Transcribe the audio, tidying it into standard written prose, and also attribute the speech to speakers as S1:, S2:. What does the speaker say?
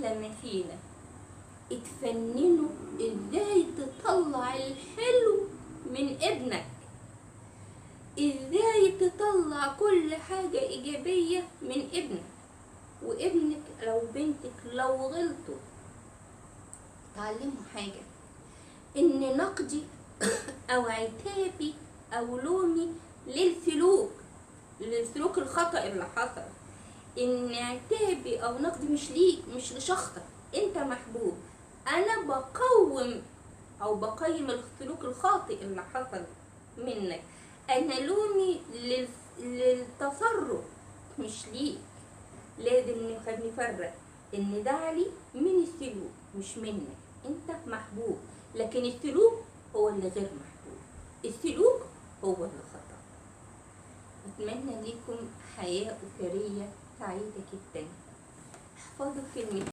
S1: أحلى ما فينا. اتفننوا ازاي تطلع الحلو من ابنك، ازاي تطلع كل حاجة ايجابية من ابنك. وابنك لو بنتك لو غلطوا تعلموا حاجة، ان نقدي او عتابي او لومي للسلوك الخطأ اللي حصل، ان عتابي او نقدي مش ليك، مش لشخصك، انت محبوب. انا بقوم او بقيم السلوك الخاطئ اللي حصل منك. انا لومي للتصرف مش ليك. لازم نفرق ان ده علي من السلوك مش منك، انت محبوب، لكن السلوك هو اللي غير محبوب، السلوك هو اللي خطأ. اتمنى ليكم حياة أسرية سعيدة جدا. احفظوا كلمة